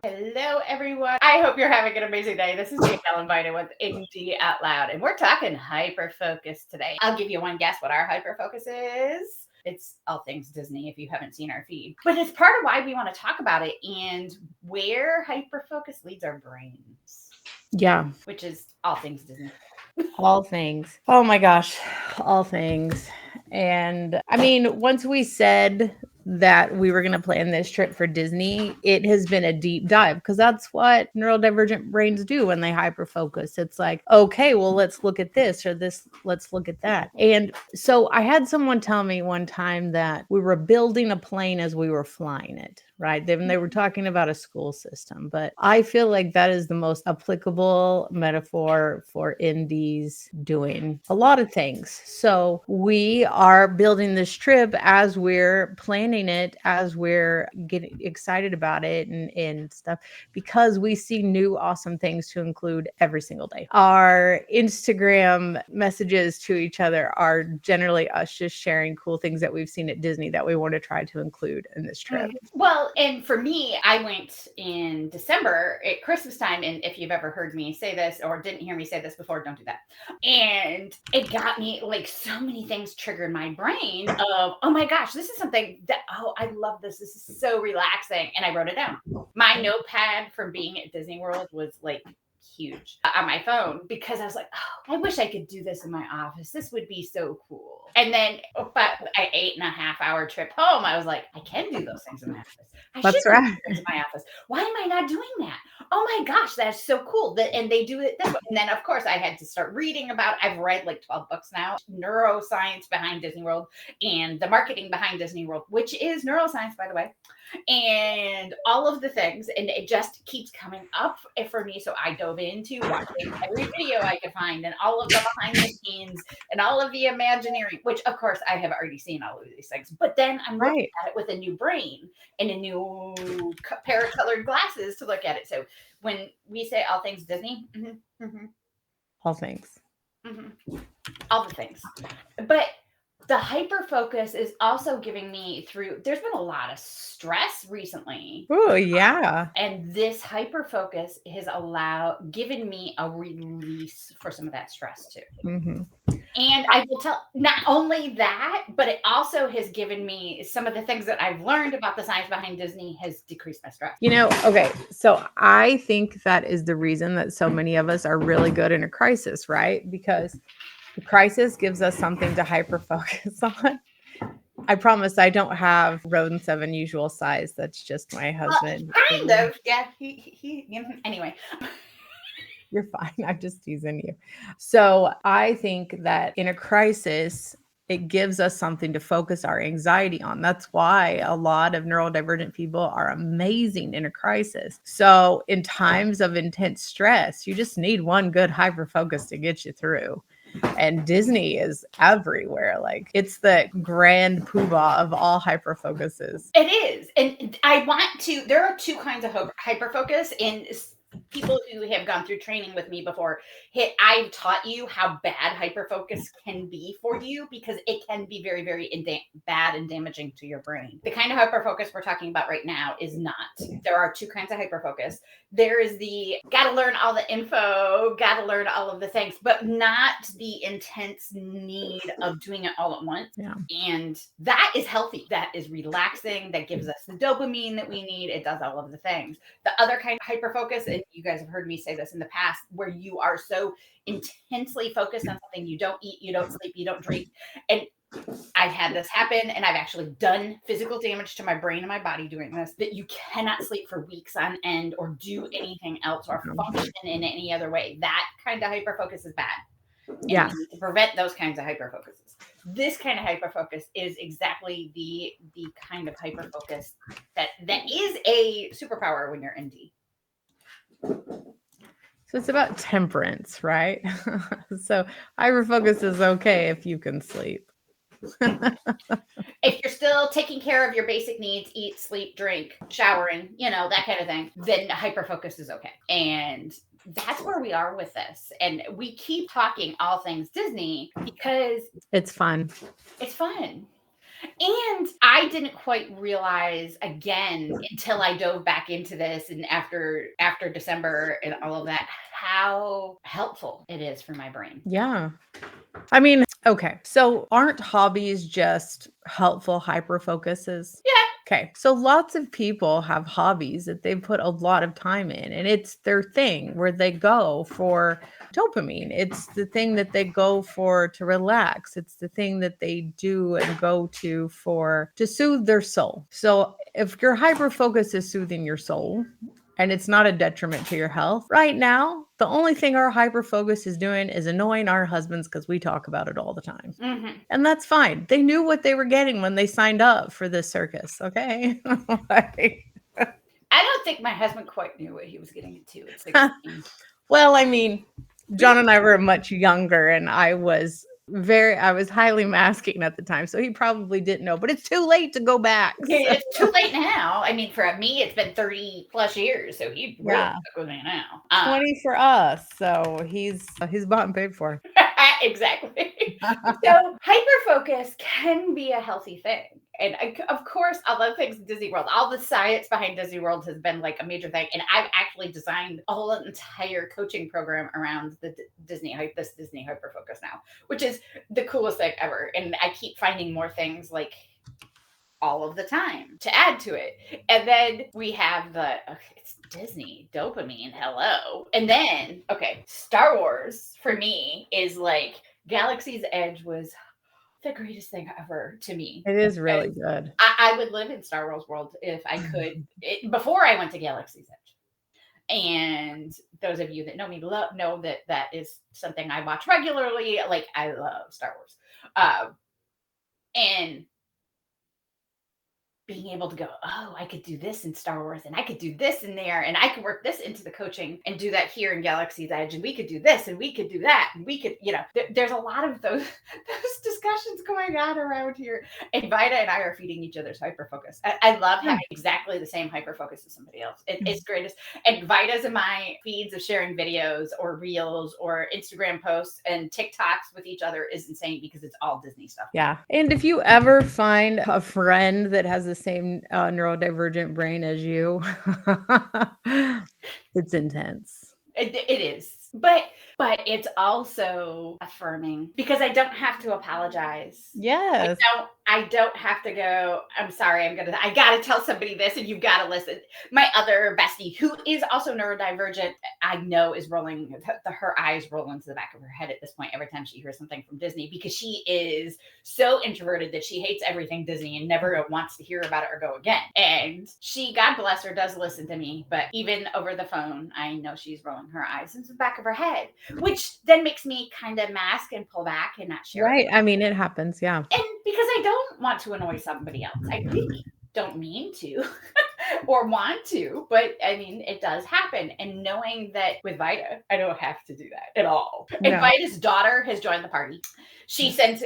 Hello, everyone. I hope you're having an amazing day. This is Danielle and Vida with AD Out Loud, and we're talking hyperfocus today. I'll give you one guess what our hyperfocus is. It's all things Disney if you haven't seen our feed. But it's part of why we want to talk about it and where hyperfocus leads our brains. Yeah. Which is all things Disney. All things. Oh my gosh, all things. And I mean, once we said that we were going to plan this trip for Disney, it has been a deep dive because that's what neurodivergent brains do when they hyper focus. It's like, okay, well, let's look at this or this, let's look at that. And so I had someone tell me one time that we were building a plane as we were flying it, right? They were talking about a school system, but I feel like that is the most applicable metaphor for indies doing a lot of things. So we are building this trip as we're planning it, as we're getting excited about it and stuff, because we see new awesome things to include every single day. Our Instagram messages to each other are generally us just sharing cool things that we've seen at Disney that we want to try to include in this trip. Well, and for me, I went in December at Christmas time. And if you've ever heard me say this or didn't hear me say this before, don't do that. And it got me like so many things triggered my brain of, oh my gosh, this is something that, oh, I love this. This is so relaxing. And I wrote it down. My notepad from being at Disney World was like huge on my phone because I was like, oh, I wish I could do this in my office. This would be so cool. And then about an 8.5-hour trip home, I was like, I can do those things in my office. I That's should right. do things in my office. Why am I not doing that? Oh my gosh, that's so cool. And they do it this way. And then, of course, I had to start reading about, I've read like 12 books now, neuroscience behind Disney World and the marketing behind Disney World, which is neuroscience, by the way, and all of the things. And it just keeps coming up for me. So I dove into watching every video I could find and all of the behind the scenes and all of the Imagineering, which of course I have already seen all of these things. But then I'm looking at it with a new brain and a new pair of colored glasses to look at it. So when we say all things Disney, All things. all the things. But the hyper focus is also giving me through, there's been a lot of stress recently. Oh, yeah. And this hyper focus has given me a release for some of that stress too. Mm-hmm. And I will tell not only that, but it also has given me some of the things that I've learned about the science behind Disney has decreased my stress. You know, okay, so I think that is the reason that so many of us are really good in a crisis, right? Because the crisis gives us something to hyper focus on. I promise I don't have rodents of unusual size. That's just my husband. Kind of, yeah. Anyway. You're fine. I'm just teasing you. So I think that in a crisis, it gives us something to focus our anxiety on. That's why a lot of neurodivergent people are amazing in a crisis. So in times of intense stress, you just need one good hyper focus to get you through. And Disney is everywhere. Like it's the grand poobah of all hyper focuses. It is. And there are two kinds of hyper focus, and people who have gone through training with me before, I've taught you how bad hyperfocus can be for you because it can be very, very bad and damaging to your brain. The kind of hyperfocus we're talking about right now is not. There are two kinds of hyperfocus. There is the gotta learn all the info, gotta learn all of the things, but not the intense need of doing it all at once. Yeah. And that is healthy. That is relaxing. That gives us the dopamine that we need. It does all of the things. The other kind of hyperfocus, and you guys have heard me say this in the past, where you are so intensely focused on something, you don't eat, you don't sleep, you don't drink. And I've had this happen, and I've actually done physical damage to my brain and my body doing this, that you cannot sleep for weeks on end or do anything else or function in any other way. That kind of hyperfocus is bad. Yeah. And we need to prevent those kinds of hyperfocuses. This kind of hyperfocus is exactly the kind of hyperfocus that is a superpower when you're in D. So it's about temperance, right? So hyperfocus is okay if you can sleep. If you're still taking care of your basic needs, eat, sleep, drink, showering, that kind of thing, then hyperfocus is okay. And that's where we are with this. And we keep talking all things Disney because it's fun. It's fun. And I didn't quite realize again until I dove back into this and after December and all of that, how helpful it is for my brain. Yeah. I mean, okay. So aren't hobbies just helpful hyper focuses? Yeah. Okay. So lots of people have hobbies that they put a lot of time in, and it's their thing where they go for dopamine. It's the thing that they go for to relax. It's the thing that they do and go to soothe their soul. So if your hyper focus is soothing your soul, and it's not a detriment to your health. Right now, the only thing our hyper focus is doing is annoying our husbands because we talk about it all the time. Mm-hmm. And that's fine. They knew what they were getting when they signed up for this circus. Okay. I don't think my husband quite knew what he was getting into at 16. Well, I mean, John and I were much younger, and I was highly masking at the time, so he probably didn't know, but it's too late to go back. So. It's too late now. I mean, for me, it's been 30 plus years, so he really stuck with me now. 20 for us, so he's bought and paid for. Exactly. So hyperfocus can be a healthy thing. And of course, I love things Disney World. All the science behind Disney World has been like a major thing. And I've actually designed a whole entire coaching program around this Disney Hyperfocus now, which is the coolest thing ever. And I keep finding more things like all of the time to add to it. And then we have it's Disney dopamine. Hello. And then, Star Wars for me is like Galaxy's Edge was the greatest thing ever to me. It is really good. I would live in Star Wars world if I could, before I went to Galaxy's Edge. And those of you that know me know that is something I watch regularly. Like, I love Star Wars. And being able to go, oh, I could do this in Star Wars, and I could do this in there, and I could work this into the coaching and do that here in Galaxy's Edge, and we could do this, and we could do that, and we could, there's a lot of those discussions going on around here. And Vida and I are feeding each other's hyperfocus. I love having exactly the same hyperfocus as somebody else. It's greatest. And Vida's in my feeds of sharing videos or reels or Instagram posts and TikToks with each other is insane because it's all Disney stuff. Yeah. And if you ever find a friend that has the same neurodivergent brain as you, it's intense. It is. But it's also affirming because I don't have to apologize. Yes. I don't have to go, I'm sorry, I gotta tell somebody this and you've got to listen. My other bestie, who is also neurodivergent, I know is rolling, her eyes roll into the back of her head at this point every time she hears something from Disney because she is so introverted that she hates everything Disney and never wants to hear about it or go again. And she, God bless her, does listen to me, but even over the phone, I know she's rolling her eyes into the back of her head, which then makes me kind of mask and pull back and not share. Right. I mean, it happens. Yeah. And because I don't want to annoy somebody else. I really don't mean to or want to, but I mean, it does happen. And knowing that with Vida, I don't have to do that at all. No. And Vida's daughter has joined the party. She sends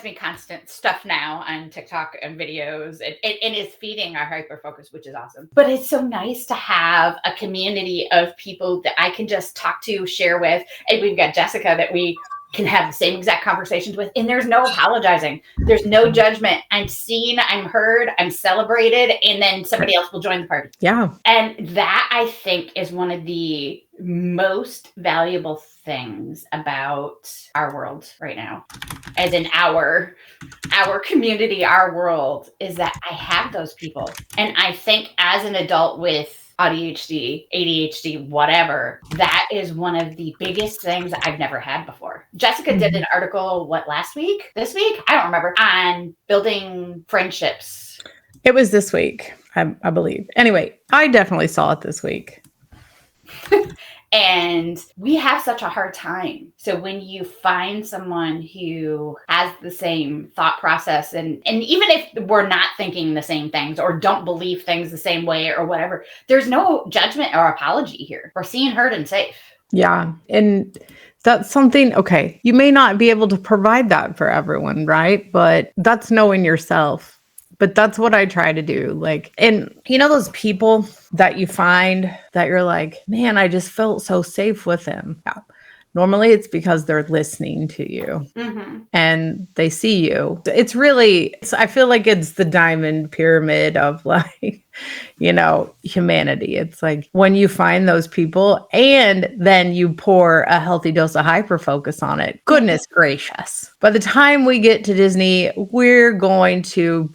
me constant stuff now on TikTok and videos and is feeding our hyperfocus, which is awesome. But it's so nice to have a community of people that I can just talk to, share with. And we've got Jessica that we can have the same exact conversations with, and there's no apologizing. There's no judgment. I'm seen, I'm heard, I'm celebrated, and then somebody else will join the party. Yeah. And that, I think, is one of the most valuable things about our world right now, as in our community, our world, is that I have those people. And I think as an adult with ADHD, whatever, that is one of the biggest things I've never had before. Jessica did an article, this week? I don't remember, on building friendships. It was this week, I believe. Anyway, I definitely saw it this week. And we have such a hard time. So when you find someone who has the same thought process, and even if we're not thinking the same things or don't believe things the same way or whatever, there's no judgment or apology here. We're seen, heard, and safe. Yeah. And that's something, okay, you may not be able to provide that for everyone, right? But that's knowing yourself. But that's what I try to do. Like, and those people that you find that you're like, man, I just felt so safe with them. Yeah. Normally it's because they're listening to you Mm-hmm. and they see you. I feel like it's the diamond pyramid of like, humanity. It's like when you find those people and then you pour a healthy dose of hyperfocus on it. Goodness gracious. By the time we get to Disney, we're going to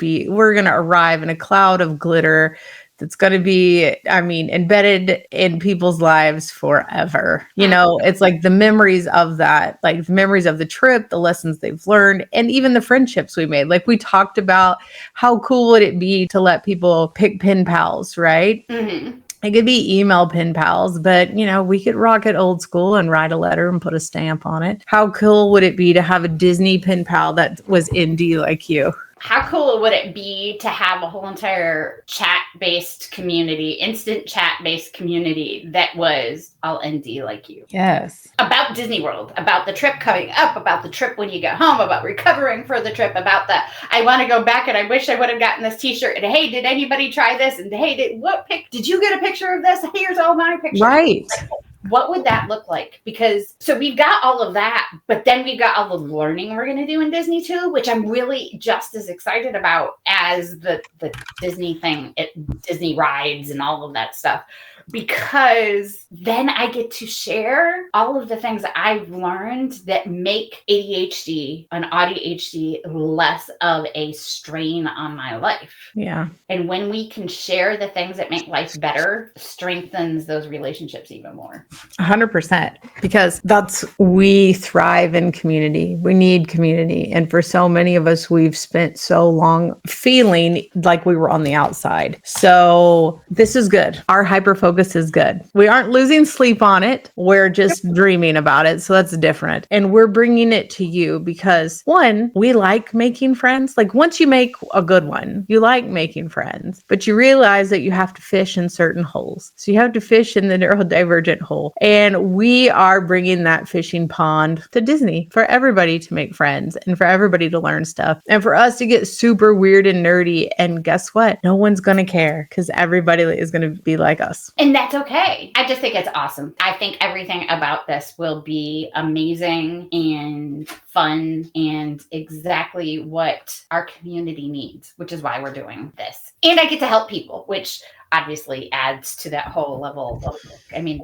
arrive in a cloud of glitter that's going to be, embedded in people's lives forever. It's like the memories of that, like the memories of the trip, the lessons they've learned, and even the friendships we made. Like we talked about how cool would it be to let people pick pen pals, right? Mm-hmm. It could be email pen pals, but we could rock it old school and write a letter and put a stamp on it. How cool would it be to have a Disney pen pal that was indie like you? How cool would it be to have a whole entire chat-based community, instant chat-based community that was all ND like you? Yes. About Disney World, about the trip coming up, about the trip when you get home, about recovering for the trip, about I want to go back and I wish I would have gotten this t-shirt. And hey, did anybody try this? And hey, did you get a picture of this? Here's all my pictures. Right. What would that look like? Because so we've got all of that, but then we've got all the learning we're going to do in Disney too, which I'm really just as excited about as the Disney thing, Disney rides and all of that stuff. Because then I get to share all of the things that I've learned that make ADHD and ADHD less of a strain on my life. Yeah. And when we can share the things that make life better, strengthens those relationships even more. 100%. Because we thrive in community. We need community. And for so many of us, we've spent so long feeling like we were on the outside. So this is good. Our hyperfocus is good. We aren't losing sleep on it. We're just dreaming about it. So that's different. And we're bringing it to you because one, we like making friends. Like once you make a good one, you like making friends, but you realize that you have to fish in certain holes. So you have to fish in the neurodivergent hole. And we are bringing that fishing pond to Disney for everybody to make friends and for everybody to learn stuff and for us to get super weird and nerdy. And guess what? No one's going to care because everybody is going to be like us. And that's okay. I just think it's awesome. I think everything about this will be amazing and fun and exactly what our community needs, which is why we're doing this. And I get to help people, which obviously adds to that whole level of,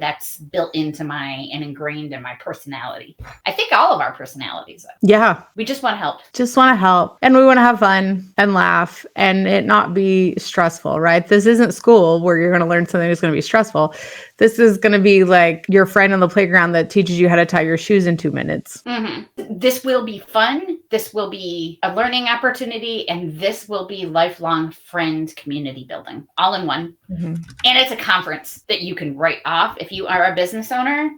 that's built into and ingrained in my personality. I think all of our personalities. Yeah. We just want to help. Just want to help. And we want to have fun and laugh and it not be stressful, right? This isn't school where you're going to learn something that's going to be stressful. This is going to be like your friend on the playground that teaches you how to tie your shoes in 2 minutes. Mm-hmm. This will be fun. This will be a learning opportunity. And this will be lifelong friend community building all in one. Mm-hmm. And it's a conference that you can write off. If you are a business owner,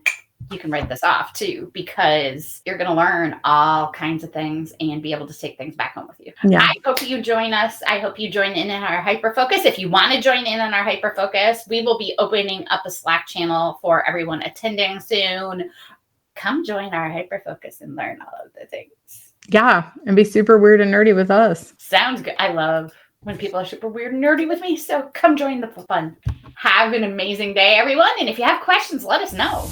you can write this off too, because you're going to learn all kinds of things and be able to take things back home with you. Yeah. I hope you join us. I hope you join in our Hyperfocus. If you want to join in on our Hyperfocus, we will be opening up a Slack channel for everyone attending soon. Come join our Hyperfocus and learn all of the things. Yeah. And be super weird and nerdy with us. Sounds good. I love when people are super weird and nerdy with me. So come join the fun. Have an amazing day, everyone. And if you have questions, let us know.